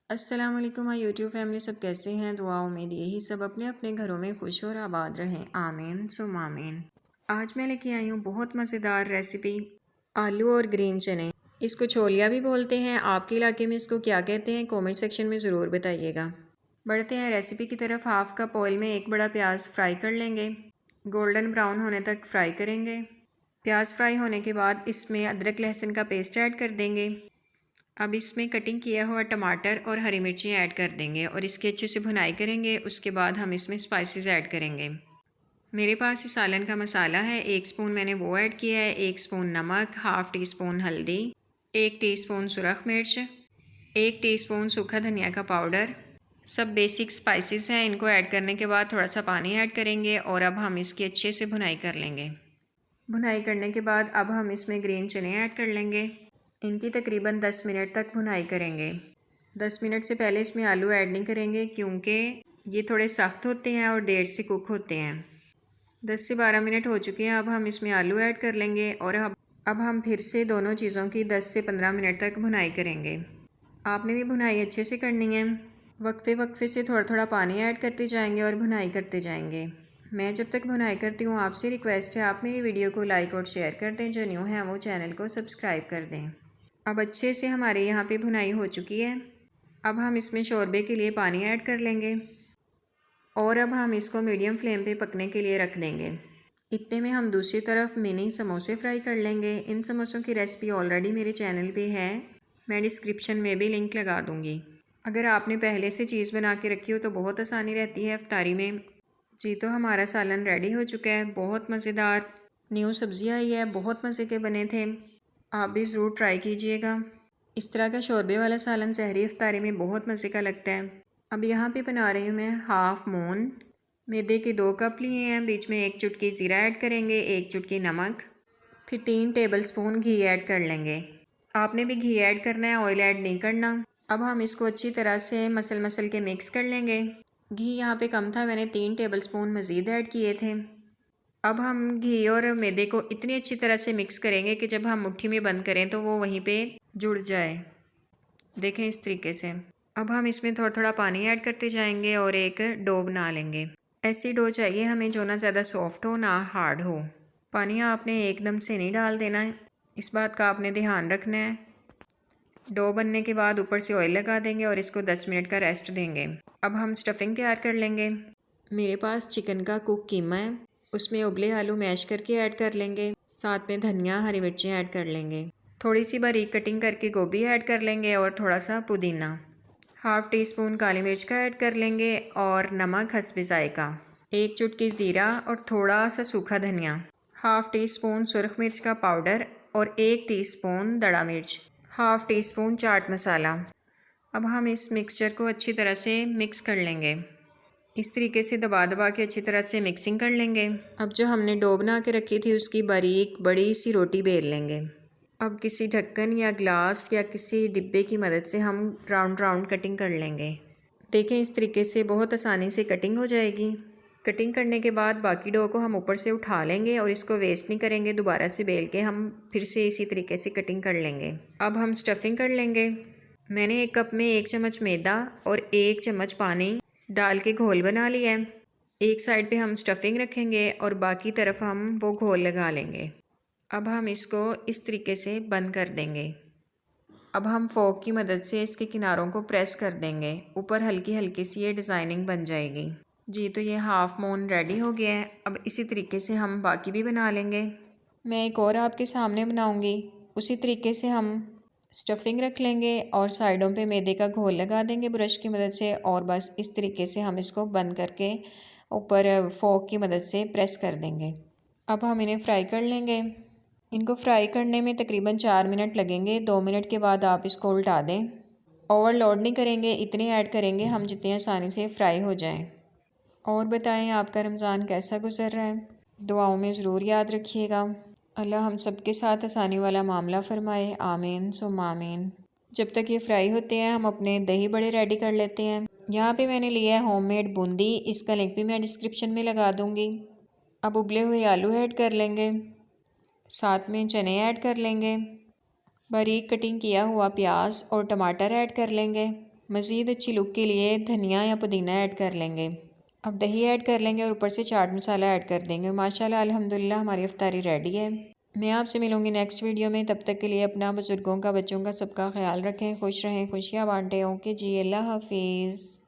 अस्सलाम वालेकुम my YouTube family, सब कैसे हैं? दुआ उम्मीद यही सब अपने अपने घरों में खुश और आबाद रहें, आमीन सुम आमीन। आज मैं लेके आई हूँ बहुत मज़ेदार रेसिपी, आलू और ग्रीन चने। इसको छोलिया भी बोलते हैं। आपके इलाके में इसको क्या कहते हैं? कमेंट सेक्शन में ज़रूर बताइएगा। बढ़ते हैं रेसिपी की तरफ। हाफ़ कप ऑयल में एक बड़ा प्याज फ्राई कर लेंगे। गोल्डन ब्राउन होने तक फ्राई करेंगे। प्याज फ्राई होने के बाद इसमें अदरक लहसुन का पेस्ट ऐड कर देंगे। अब इसमें कटिंग किया हुआ टमाटर और हरी मिर्ची ऐड कर देंगे और इसकी अच्छे से भुनाई करेंगे। उसके बाद हम इसमें स्पाइसेस ऐड करेंगे। मेरे पास इस सालन का मसाला है, 1 स्पून मैंने वो ऐड किया है। 1 स्पून नमक, हाफ़ टी स्पून हल्दी, 1 टीस्पून सुरख मिर्च, 1 टीस्पून सूखा धनिया का पाउडर। सब बेसिक स्पाइसेस हैं। इनको ऐड करने के बाद थोड़ा सा पानी ऐड करेंगे और अब हम इसकी अच्छे से भुनाई कर लेंगे। भुनाई करने के बाद अब हम इसमें ग्रीन चने ऐड कर लेंगे। इनकी तकरीबन 10 मिनट तक भुनाई करेंगे। 10 मिनट से पहले इसमें आलू ऐड नहीं करेंगे क्योंकि ये थोड़े सख्त होते हैं और देर से कुक होते हैं। 10 से 12 मिनट हो चुके हैं। अब हम इसमें आलू ऐड कर लेंगे और अब हम फिर से दोनों चीज़ों की 10 से 15 मिनट तक भुनाई करेंगे। आपने भी भुनाई अच्छे से करनी है। वक्फे वक्फे से थोड़ा थोड़ा पानी ऐड करते जाएंगे और भुनाई करते जाएंगे। मैं जब तक भुनाई करती हूँ आपसे रिक्वेस्ट है, आप मेरी वीडियो को लाइक और शेयर कर दें। जो न्यू हैं वो चैनल को सब्सक्राइब कर दें। अब अच्छे से हमारे यहाँ पे भुनाई हो चुकी है। अब हम इसमें शोरबे के लिए पानी ऐड कर लेंगे और अब हम इसको मीडियम फ्लेम पे पकने के लिए रख देंगे। इतने में हम दूसरी तरफ मिनी समोसे फ्राई कर लेंगे। इन समोसों की रेसिपी ऑलरेडी मेरे चैनल पे है, मैं डिस्क्रिप्शन में भी लिंक लगा दूँगी। अगर आपने पहले से चीज़ बना के रखी हो तो बहुत आसानी रहती है इफ्तारी में। जी तो हमारा सालन रेडी हो चुका है। बहुत मज़ेदार न्यू सब्ज़ी आई है, बहुत मज़े के बने थे। आप भी ज़रूर ट्राई कीजिएगा। इस तरह का शोरबे वाला सालन सहरी इफ्तारी में बहुत मज़े का लगता है। अब यहाँ पे बना रही हूँ मैं हाफ़ मून। मैदे के 2 कप लिए हैं। बीच में 1 चुटकी ज़ीरा ऐड करेंगे, 1 चुटकी नमक, फिर 3 टेबलस्पून घी ऐड कर लेंगे। आपने भी घी ऐड करना है, ऑयल ऐड नहीं करना। अब हम इसको अच्छी तरह से मसल मसल के मिक्स कर लेंगे। घी यहाँ पे कम था, मैंने 3 टेबलस्पून मज़ीद ऐड किए थे। अब हम घी और मैदे को इतनी अच्छी तरह से मिक्स करेंगे कि जब हम मुट्ठी में बंद करें तो वो वहीं पे जुड़ जाए। देखें इस तरीके से। अब हम इसमें थोड़ा थोड़ा पानी ऐड करते जाएंगे और एक डो बना लेंगे। ऐसी डो चाहिए हमें जो ना ज़्यादा सॉफ्ट हो ना हार्ड हो। पानी आपने एकदम से नहीं डाल देना है, इस बात का आपने ध्यान रखना है। डो बनने के बाद ऊपर से ऑयल लगा देंगे और इसको 10 मिनट का रेस्ट देंगे। अब हम स्टफिंग तैयार कर लेंगे। मेरे पास चिकन का कुक कीमा है, उसमें उबले आलू मैश करके ऐड कर लेंगे। साथ में धनिया, हरी मिर्चें ऐड कर लेंगे। थोड़ी सी बारीक कटिंग करके गोभी ऐड कर लेंगे और थोड़ा सा पुदीना। हाफ़ टी स्पून काली मिर्च का ऐड कर लेंगे और नमक हस्बे जायका। 1 चुटकी ज़ीरा और थोड़ा सा सूखा धनिया। हाफ़ टी स्पून सुरख मिर्च का पाउडर और 1 टीस्पून दड़ा मिर्च। Half tea spoon chaat masala. अब हम इस मिक्सचर को अच्छी तरह से मिक्स कर लेंगे। इस तरीके से दबा दबा के अच्छी तरह से मिक्सिंग कर लेंगे। अब जो हमने डो बना के रखी थी उसकी बारीक बड़ी सी रोटी बेल लेंगे। अब किसी ढक्कन या ग्लास या किसी डिब्बे की मदद से हम राउंड राउंड कटिंग कर लेंगे। देखें इस तरीके से बहुत आसानी से कटिंग हो जाएगी। कटिंग करने के बाद बाकी डो को हम ऊपर से उठा लेंगे और इसको वेस्ट नहीं करेंगे। दोबारा से बेल के हम फिर से इसी तरीके से कटिंग कर लेंगे। अब हम स्टफिंग कर लेंगे। मैंने 1 कप में 1 चम्मच मैदा और 1 चम्मच पानी डाल के घोल बना लिया है। एक साइड पे हम स्टफिंग रखेंगे और बाकी तरफ हम वो घोल लगा लेंगे। अब हम इसको इस तरीके से बंद कर देंगे। अब हम फोक की मदद से इसके किनारों को प्रेस कर देंगे। ऊपर हल्की हल्की सी ये डिज़ाइनिंग बन जाएगी। जी तो ये हाफ़ मून रेडी हो गया है। अब इसी तरीके से हम बाकी भी बना लेंगे। मैं एक और आपके सामने बनाऊंगी। उसी तरीके से हम स्टफिंग रख लेंगे और साइडों पे मैदे का घोल लगा देंगे ब्रश की मदद से और बस इस तरीके से हम इसको बंद करके ऊपर फोक की मदद से प्रेस कर देंगे। अब हम इन्हें फ्राई कर लेंगे। इनको फ्राई करने में तकरीबन 4 मिनट लगेंगे। 2 मिनट के बाद आप इसको उल्टा दें। ओवरलोड नहीं करेंगे, इतने ऐड करेंगे हम जितनी आसानी से फ्राई हो जाएं। और बताएं आपका रमज़ान कैसा गुजर रहा है? दुआओं में ज़रूर याद रखिएगा। अल्लाह हम सब के साथ आसानी वाला मामला फ़रमाए, आमीन सुम आमीन। जब तक ये फ्राई होते हैं हम अपने दही बड़े रेडी कर लेते हैं। यहाँ पे मैंने लिया है होममेड बूंदी, इसका लिंक भी मैं डिस्क्रिप्शन में लगा दूँगी। अब उबले हुए आलू ऐड कर लेंगे, साथ में चने ऐड कर लेंगे, बारीक कटिंग किया हुआ प्याज और टमाटर ऐड कर लेंगे। मज़ीद अच्छी लुक के लिए धनिया या पुदीना ऐड कर लेंगे। अब दही ऐड कर लेंगे और ऊपर से चाट मसाला ऐड कर देंगे। माशाल्लाह अल्हम्दुलिल्लाह हमारी इफ्तारी रेडी है। मैं आपसे मिलूंगी नेक्स्ट वीडियो में। तब तक के लिए अपना, बुजुर्गों का, बच्चों का सबका ख्याल रखें। खुश रहें, खुशियाँ बांटें। ओके जी, अल्लाह हाफिज़।